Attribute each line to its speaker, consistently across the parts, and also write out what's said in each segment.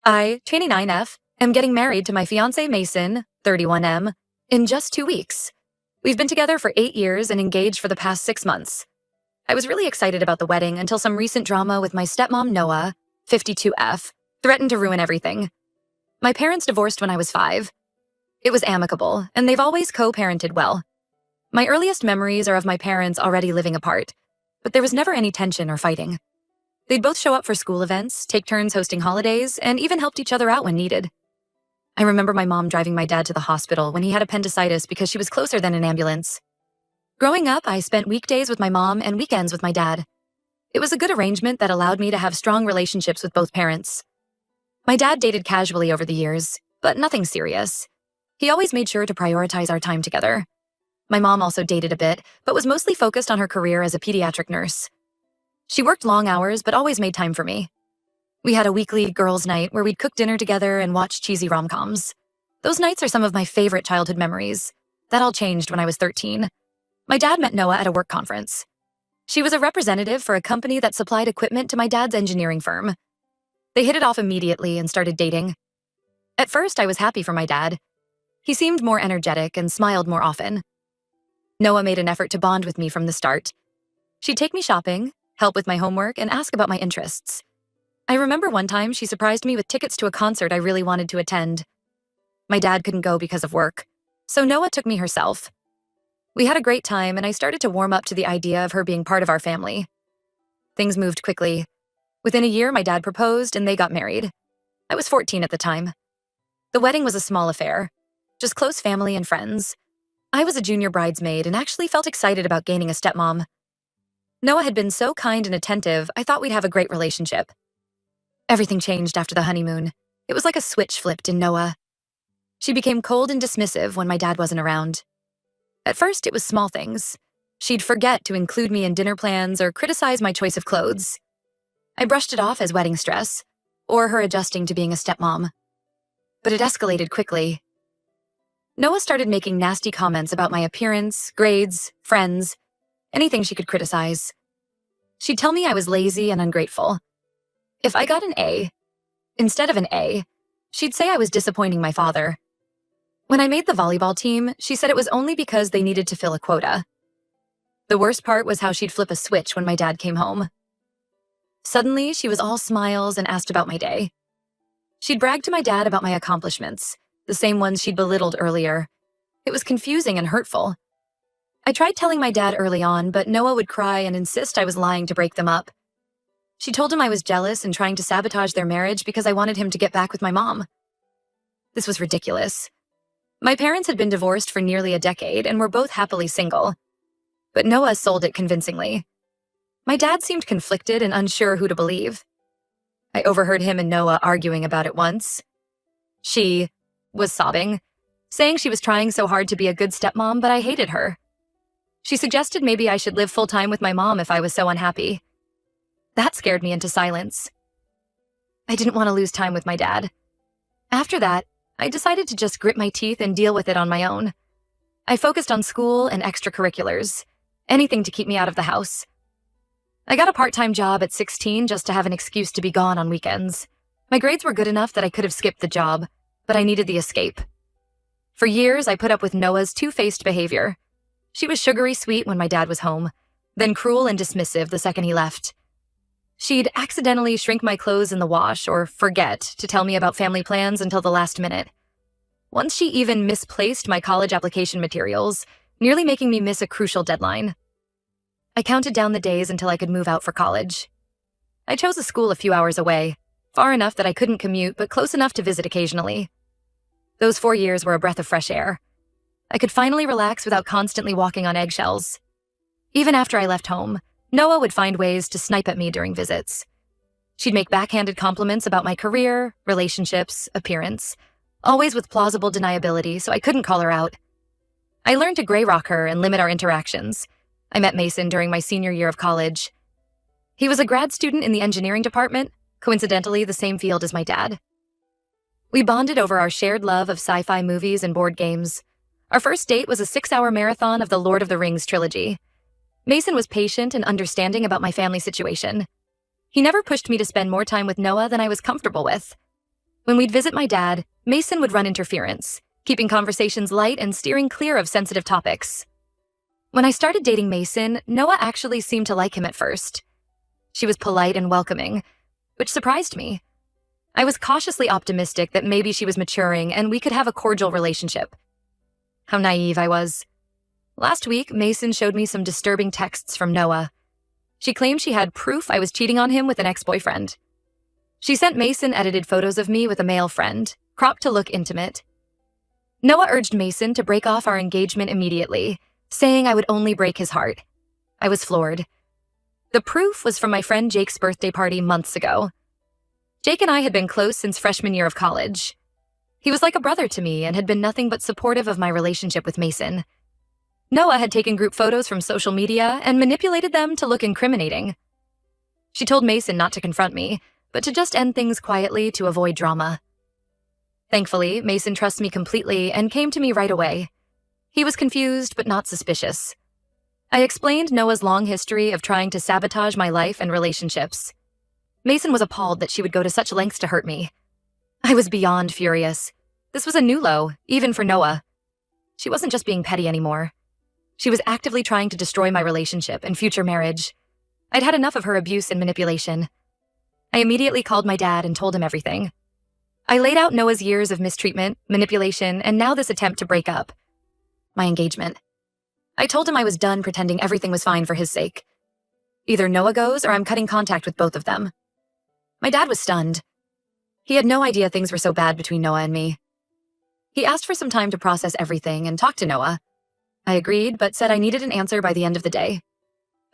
Speaker 1: I, 29F, am getting married to my fiancé Mason, 31M, in just 2 weeks. We've been together for 8 years and engaged for the past 6 months. I was really excited about the wedding until some recent drama with my stepmom Noah, 52F, threatened to ruin everything. My parents divorced when I was 5. It was amicable, and they've always co-parented well. My earliest memories are of my parents already living apart, but there was never any tension or fighting. They'd both show up for school events, take turns hosting holidays, and even helped each other out when needed. I remember my mom driving my dad to the hospital when he had appendicitis because she was closer than an ambulance. Growing up, I spent weekdays with my mom and weekends with my dad. It was a good arrangement that allowed me to have strong relationships with both parents. My dad dated casually over the years, but nothing serious. He always made sure to prioritize our time together. My mom also dated a bit, but was mostly focused on her career as a pediatric nurse. She worked long hours, but always made time for me. We had a weekly girls' night where we'd cook dinner together and watch cheesy rom-coms. Those nights are some of my favorite childhood memories. That all changed when I was 13. My dad met Noah at a work conference. She was a representative for a company that supplied equipment to my dad's engineering firm. They hit it off immediately and started dating. At first, I was happy for my dad. He seemed more energetic and smiled more often. Noah made an effort to bond with me from the start. She'd take me shopping, help with my homework, and ask about my interests. I remember one time she surprised me with tickets to a concert I really wanted to attend. My dad couldn't go because of work, so Noah took me herself. We had a great time, and I started to warm up to the idea of her being part of our family. Things moved quickly. Within a year, my dad proposed, and they got married. I was 14 at the time. The wedding was a small affair, just close family and friends. I was a junior bridesmaid and actually felt excited about gaining a stepmom. Noah had been so kind and attentive, I thought we'd have a great relationship. Everything changed after the honeymoon. It was like a switch flipped in Noah. She became cold and dismissive when my dad wasn't around. At first, it was small things. She'd forget to include me in dinner plans or criticize my choice of clothes. I brushed it off as wedding stress, or her adjusting to being a stepmom. But it escalated quickly. Noah started making nasty comments about my appearance, grades, friends, anything she could criticize. She'd tell me I was lazy and ungrateful. If I got an A, instead of an A, she'd say I was disappointing my father. When I made the volleyball team, she said it was only because they needed to fill a quota. The worst part was how she'd flip a switch when my dad came home. Suddenly, she was all smiles and asked about my day. She'd brag to my dad about my accomplishments, the same ones she'd belittled earlier. It was confusing and hurtful. I tried telling my dad early on, but Noah would cry and insist I was lying to break them up. She told him I was jealous and trying to sabotage their marriage because I wanted him to get back with my mom. This was ridiculous. My parents had been divorced for nearly a decade and were both happily single. But Noah sold it convincingly. My dad seemed conflicted and unsure who to believe. I overheard him and Noah arguing about it once. She was sobbing, saying she was trying so hard to be a good stepmom, but I hated her. She suggested maybe I should live full-time with my mom if I was so unhappy. That scared me into silence. I didn't want to lose time with my dad. After that, I decided to just grit my teeth and deal with it on my own. I focused on school and extracurriculars, anything to keep me out of the house. I got a part-time job at 16 just to have an excuse to be gone on weekends. My grades were good enough that I could have skipped the job, but I needed the escape. For years, I put up with Noah's two-faced behavior. She was sugary sweet when my dad was home, then cruel and dismissive the second he left. She'd accidentally shrink my clothes in the wash or forget to tell me about family plans until the last minute. Once she even misplaced my college application materials, nearly making me miss a crucial deadline. I counted down the days until I could move out for college. I chose a school a few hours away, far enough that I couldn't commute, but close enough to visit occasionally. Those 4 years were a breath of fresh air. I could finally relax without constantly walking on eggshells. Even after I left home, Noah would find ways to snipe at me during visits. She'd make backhanded compliments about my career, relationships, appearance, always with plausible deniability, so I couldn't call her out. I learned to gray rock her and limit our interactions. I met Mason during my senior year of college. He was a grad student in the engineering department, coincidentally the same field as my dad. We bonded over our shared love of sci-fi movies and board games. Our first date was a 6-hour marathon of the Lord of the Rings trilogy. Mason was patient and understanding about my family situation. He never pushed me to spend more time with Noah than I was comfortable with. When we'd visit my dad, Mason would run interference, keeping conversations light and steering clear of sensitive topics. When I started dating Mason, Noah actually seemed to like him at first. She was polite and welcoming, which surprised me. I was cautiously optimistic that maybe she was maturing and we could have a cordial relationship. How naive I was. Last week, Mason showed me some disturbing texts from Noah. She claimed she had proof I was cheating on him with an ex-boyfriend. She sent Mason edited photos of me with a male friend, cropped to look intimate. Noah urged Mason to break off our engagement immediately, saying I would only break his heart. I was floored. The proof was from my friend Jake's birthday party months ago. Jake and I had been close since freshman year of college. He was like a brother to me and had been nothing but supportive of my relationship with Mason. Noah had taken group photos from social media and manipulated them to look incriminating. She told Mason not to confront me, but to just end things quietly to avoid drama. Thankfully, Mason trusts me completely and came to me right away. He was confused but not suspicious. I explained Noah's long history of trying to sabotage my life and relationships. Mason was appalled that she would go to such lengths to hurt me. I was beyond furious. This was a new low, even for Noah. She wasn't just being petty anymore. She was actively trying to destroy my relationship and future marriage. I'd had enough of her abuse and manipulation. I immediately called my dad and told him everything. I laid out Noah's years of mistreatment, manipulation, and now this attempt to break up. My engagement. I told him I was done pretending everything was fine for his sake. Either Noah goes or I'm cutting contact with both of them. My dad was stunned. He had no idea things were so bad between Noah and me. He asked for some time to process everything and talk to Noah. I agreed, but said I needed an answer by the end of the day.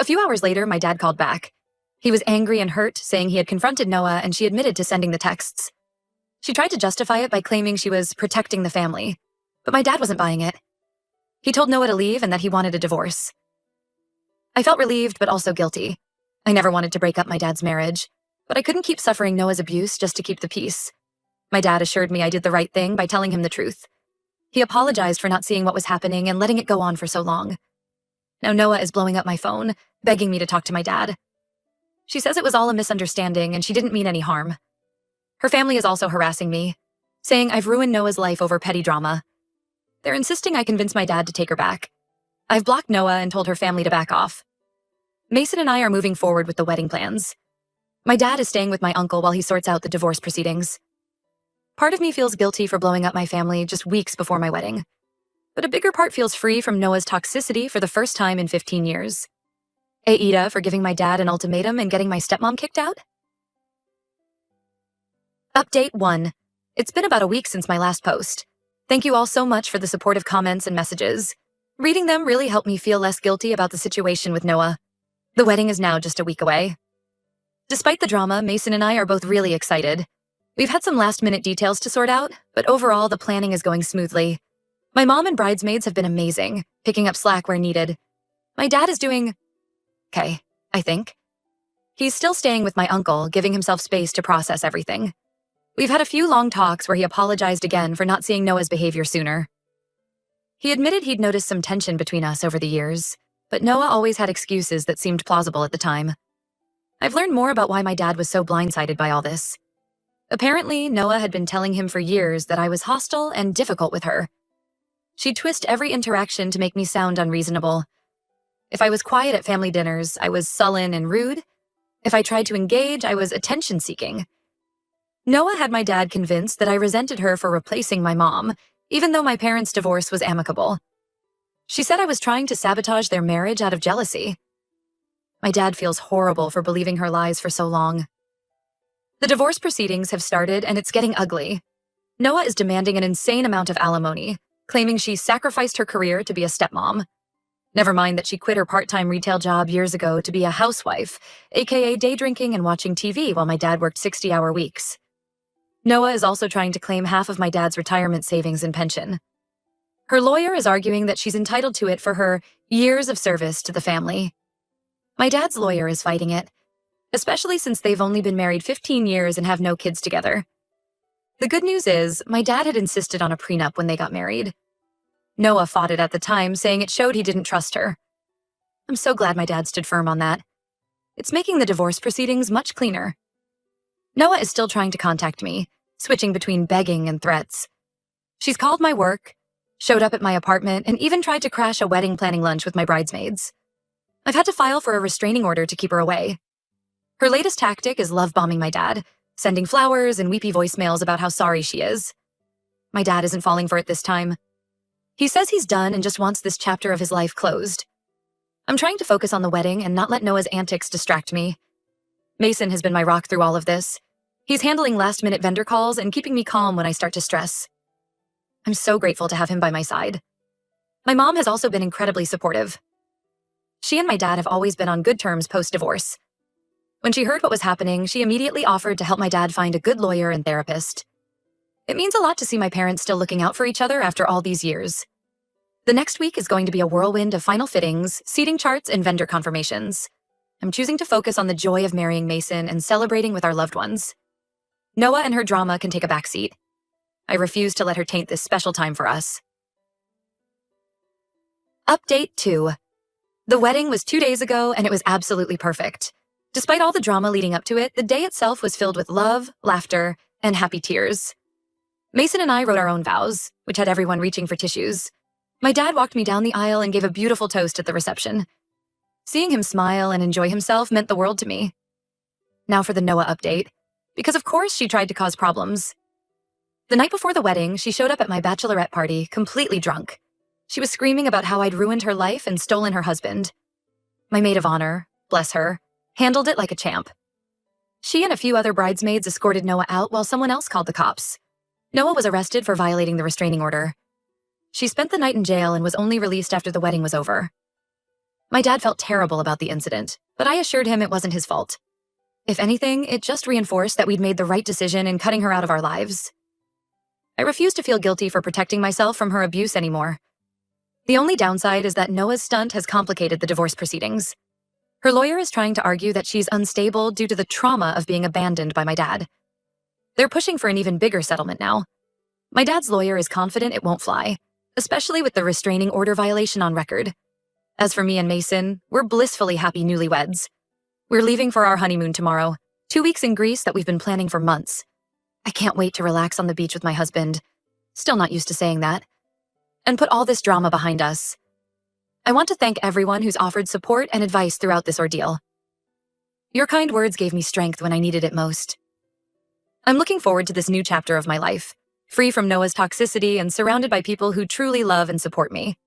Speaker 1: A few hours later, my dad called back. He was angry and hurt, saying he had confronted Noah and she admitted to sending the texts. She tried to justify it by claiming she was protecting the family, but my dad wasn't buying it. He told Noah to leave and that he wanted a divorce. I felt relieved but also guilty. I never wanted to break up my dad's marriage, but I couldn't keep suffering Noah's abuse just to keep the peace. My dad assured me I did the right thing by telling him the truth. He apologized for not seeing what was happening and letting it go on for so long. Now Noah is blowing up my phone, begging me to talk to my dad. She says it was all a misunderstanding and she didn't mean any harm. Her family is also harassing me, saying I've ruined Noah's life over petty drama. They're insisting I convince my dad to take her back. I've blocked Noah and told her family to back off. Mason and I are moving forward with the wedding plans. My dad is staying with my uncle while he sorts out the divorce proceedings. Part of me feels guilty for blowing up my family just weeks before my wedding. But a bigger part feels free from Noah's toxicity for the first time in 15 years. Aida for giving my dad an ultimatum and getting my stepmom kicked out? Update 1. It's been about a week since my last post. Thank you all so much for the supportive comments and messages. Reading them really helped me feel less guilty about the situation with Noah. The wedding is now just a week away. Despite the drama, Mason and I are both really excited. We've had some last-minute details to sort out, but overall the planning is going smoothly. My mom and bridesmaids have been amazing, picking up slack where needed. My dad is doing okay, I think. He's still staying with my uncle, giving himself space to process everything. We've had a few long talks where he apologized again for not seeing Noah's behavior sooner. He admitted he'd noticed some tension between us over the years, but Noah always had excuses that seemed plausible at the time. I've learned more about why my dad was so blindsided by all this. Apparently, Noah had been telling him for years that I was hostile and difficult with her. She'd twist every interaction to make me sound unreasonable. If I was quiet at family dinners, I was sullen and rude. If I tried to engage, I was attention-seeking. Noah had my dad convinced that I resented her for replacing my mom, even though my parents' divorce was amicable. She said I was trying to sabotage their marriage out of jealousy. My dad feels horrible for believing her lies for so long. The divorce proceedings have started and it's getting ugly. Noah is demanding an insane amount of alimony, claiming she sacrificed her career to be a stepmom. Never mind that she quit her part-time retail job years ago to be a housewife, aka day drinking and watching TV while my dad worked 60-hour weeks. Noah is also trying to claim half of my dad's retirement savings and pension. Her lawyer is arguing that she's entitled to it for her years of service to the family. My dad's lawyer is fighting it, especially since they've only been married 15 years and have no kids together. The good news is, my dad had insisted on a prenup when they got married. Noah fought it at the time, saying it showed he didn't trust her. I'm so glad my dad stood firm on that. It's making the divorce proceedings much cleaner. Noah is still trying to contact me, switching between begging and threats. She's called my work, showed up at my apartment, and even tried to crash a wedding planning lunch with my bridesmaids. I've had to file for a restraining order to keep her away. Her latest tactic is love bombing my dad, sending flowers and weepy voicemails about how sorry she is. My dad isn't falling for it this time. He says he's done and just wants this chapter of his life closed. I'm trying to focus on the wedding and not let Noah's antics distract me. Mason has been my rock through all of this. He's handling last-minute vendor calls and keeping me calm when I start to stress. I'm so grateful to have him by my side. My mom has also been incredibly supportive. She and my dad have always been on good terms post-divorce. When she heard what was happening, she immediately offered to help my dad find a good lawyer and therapist. It means a lot to see my parents still looking out for each other after all these years. The next week is going to be a whirlwind of final fittings, seating charts, and vendor confirmations. I'm choosing to focus on the joy of marrying Mason and celebrating with our loved ones. Noah and her drama can take a backseat. I refuse to let her taint this special time for us. Update 2. The wedding was 2 days ago, and it was absolutely perfect. Despite all the drama leading up to it, the day itself was filled with love, laughter, and happy tears. Mason and I wrote our own vows, which had everyone reaching for tissues. My dad walked me down the aisle and gave a beautiful toast at the reception. Seeing him smile and enjoy himself meant the world to me. Now for the Noah update, because of course she tried to cause problems. The night before the wedding, she showed up at my bachelorette party, completely drunk. She was screaming about how I'd ruined her life and stolen her husband. My maid of honor, bless her, handled it like a champ. She and a few other bridesmaids escorted Noah out while someone else called the cops. Noah was arrested for violating the restraining order. She spent the night in jail and was only released after the wedding was over. My dad felt terrible about the incident, but I assured him it wasn't his fault. If anything, it just reinforced that we'd made the right decision in cutting her out of our lives. I refuse to feel guilty for protecting myself from her abuse anymore. The only downside is that Noah's stunt has complicated the divorce proceedings. Her lawyer is trying to argue that she's unstable due to the trauma of being abandoned by my dad. They're pushing for an even bigger settlement now. My dad's lawyer is confident it won't fly, especially with the restraining order violation on record. As for me and Mason, we're blissfully happy newlyweds. We're leaving for our honeymoon tomorrow, 2 weeks in Greece that we've been planning for months. I can't wait to relax on the beach with my husband. Still not used to saying that. And put all this drama behind us. I want to thank everyone who's offered support and advice throughout this ordeal. Your kind words gave me strength when I needed it most. I'm looking forward to this new chapter of my life, free from Noah's toxicity and surrounded by people who truly love and support me.